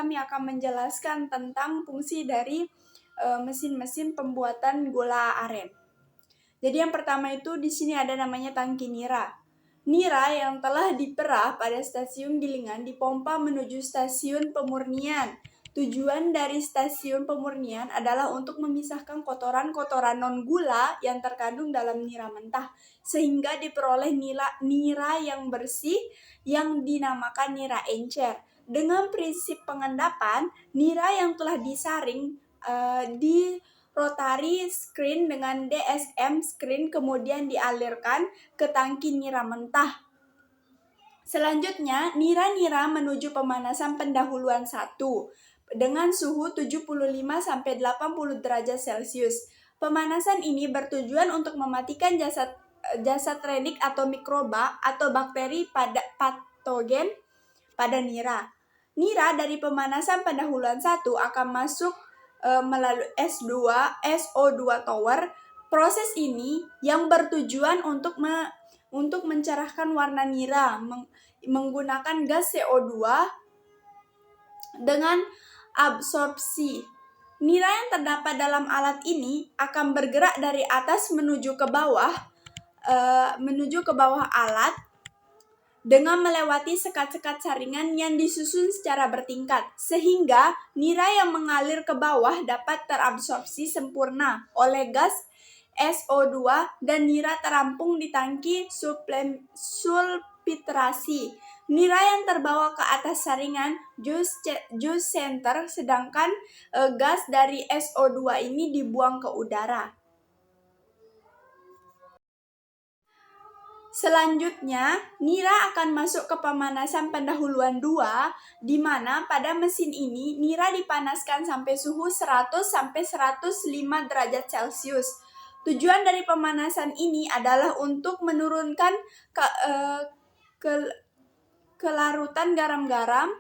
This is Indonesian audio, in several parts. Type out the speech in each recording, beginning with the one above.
kami akan menjelaskan tentang fungsi dari mesin-mesin pembuatan gula aren. Jadi yang pertama itu di sini ada namanya tangki nira. Nira yang telah diperah pada stasiun gilingan dipompa menuju stasiun pemurnian. Tujuan dari stasiun pemurnian adalah untuk memisahkan kotoran-kotoran non-gula yang terkandung dalam nira mentah, sehingga diperoleh nira yang bersih yang dinamakan nira encer. Dengan prinsip pengendapan, nira yang telah disaring di rotary screen dengan DSM screen kemudian dialirkan ke tangki nira mentah. Selanjutnya, nira-nira menuju pemanasan pendahuluan 1 dengan suhu 75-80 derajat Celcius. Pemanasan ini bertujuan untuk mematikan jasad renik atau mikroba atau bakteri patogen pada nira. Nira dari pemanasan pendahuluan 1 akan masuk melalui SO2 tower. Proses ini yang bertujuan untuk mencerahkan warna nira menggunakan gas CO2 dengan absorpsi. Nira yang terdapat dalam alat ini akan bergerak dari atas menuju ke bawah alat dengan melewati sekat-sekat saringan yang disusun secara bertingkat, sehingga nira yang mengalir ke bawah dapat terabsorpsi sempurna oleh gas SO2 dan nira terampung di tangki sulfitrasi. Nira yang terbawa ke atas saringan juice center, sedangkan gas dari SO2 ini dibuang ke udara. Selanjutnya, nira akan masuk ke pemanasan pendahuluan 2, di mana pada mesin ini nira dipanaskan sampai suhu 100-105 derajat Celcius. Tujuan dari pemanasan ini adalah untuk menurunkan kelarutan garam-garam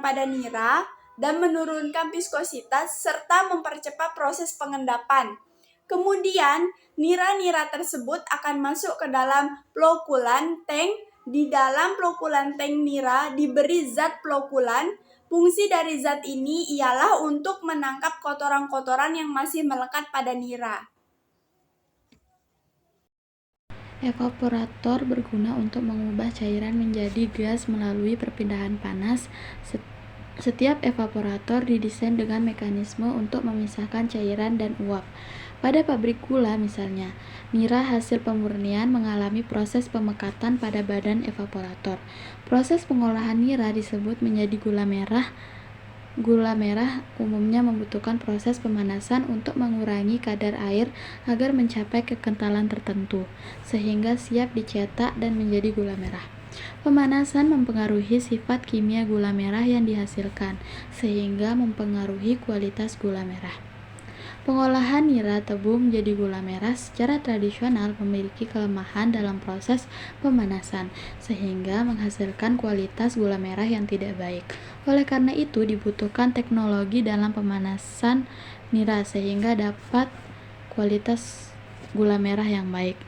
pada nira dan menurunkan viskositas serta mempercepat proses pengendapan. Kemudian, nira-nira tersebut akan masuk ke dalam flokulan tank. Di dalam flokulan tank nira diberi zat flokulan. Fungsi dari zat ini ialah untuk menangkap kotoran-kotoran yang masih melekat pada nira. Evaporator berguna untuk mengubah cairan menjadi gas melalui perpindahan panas. Setiap evaporator didesain dengan mekanisme untuk memisahkan cairan dan uap. Pada pabrik gula misalnya, nira hasil pemurnian mengalami proses pemekatan pada badan evaporator. Proses pengolahan nira disebut menjadi gula merah. Gula merah umumnya membutuhkan proses pemanasan untuk mengurangi kadar air agar mencapai kekentalan tertentu, sehingga siap dicetak dan menjadi gula merah. Pemanasan mempengaruhi sifat kimia gula merah yang dihasilkan, sehingga mempengaruhi kualitas gula merah. Pengolahan nira tebu menjadi gula merah secara tradisional memiliki kelemahan dalam proses pemanasan, sehingga menghasilkan kualitas gula merah yang tidak baik. Oleh karena itu, dibutuhkan teknologi dalam pemanasan nira sehingga dapat kualitas gula merah yang baik.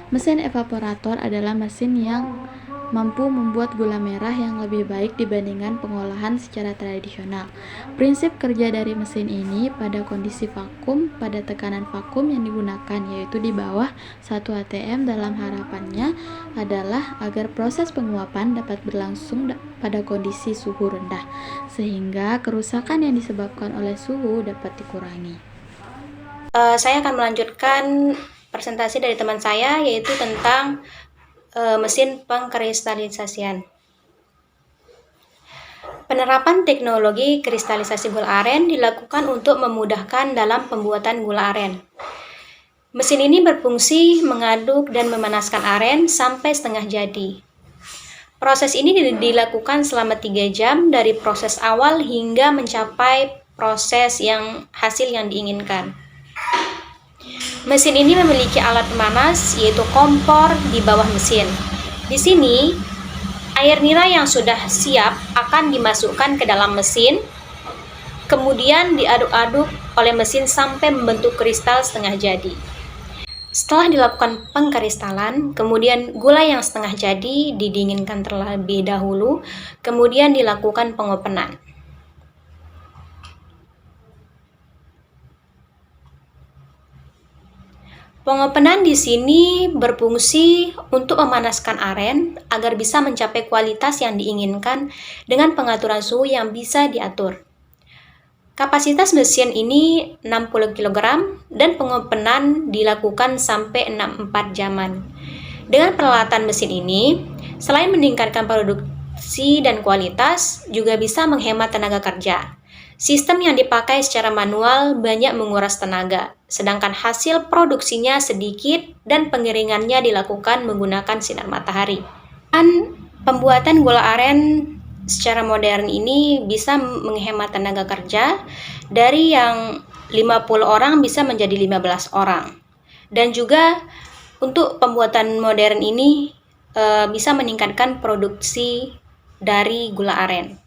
Mesin evaporator adalah mesin yang mampu membuat gula merah yang lebih baik dibandingkan pengolahan secara tradisional. Prinsip kerja dari mesin ini pada kondisi vakum pada tekanan vakum yang digunakan yaitu di bawah 1 atm. Dalam harapannya adalah agar proses penguapan dapat berlangsung pada kondisi suhu rendah, sehingga kerusakan yang disebabkan oleh suhu dapat dikurangi. Saya akan melanjutkan presentasi dari teman saya yaitu tentang mesin pengkristalisasian. Penerapan teknologi kristalisasi gula aren dilakukan untuk memudahkan dalam pembuatan gula aren. Mesin ini berfungsi mengaduk dan memanaskan aren sampai setengah jadi. Proses ini dilakukan selama 3 jam dari proses awal hingga mencapai hasil yang diinginkan. Mesin ini memiliki alat pemanas yaitu kompor di bawah mesin. Di sini, air nira yang sudah siap akan dimasukkan ke dalam mesin, kemudian diaduk-aduk oleh mesin sampai membentuk kristal setengah jadi. Setelah dilakukan pengkristalan, kemudian gula yang setengah jadi didinginkan terlebih dahulu, kemudian dilakukan pengopenan. Pengopenan di sini berfungsi untuk memanaskan aren agar bisa mencapai kualitas yang diinginkan dengan pengaturan suhu yang bisa diatur. Kapasitas mesin ini 60 kg dan pengopenan dilakukan sampai 4 jaman. Dengan peralatan mesin ini, selain meningkatkan produksi dan kualitas, juga bisa menghemat tenaga kerja. Sistem yang dipakai secara manual banyak menguras tenaga, sedangkan hasil produksinya sedikit dan pengeringannya dilakukan menggunakan sinar matahari. Dan pembuatan gula aren secara modern ini bisa menghemat tenaga kerja dari yang 50 orang bisa menjadi 15 orang. Dan juga untuk pembuatan modern ini bisa meningkatkan produksi dari gula aren.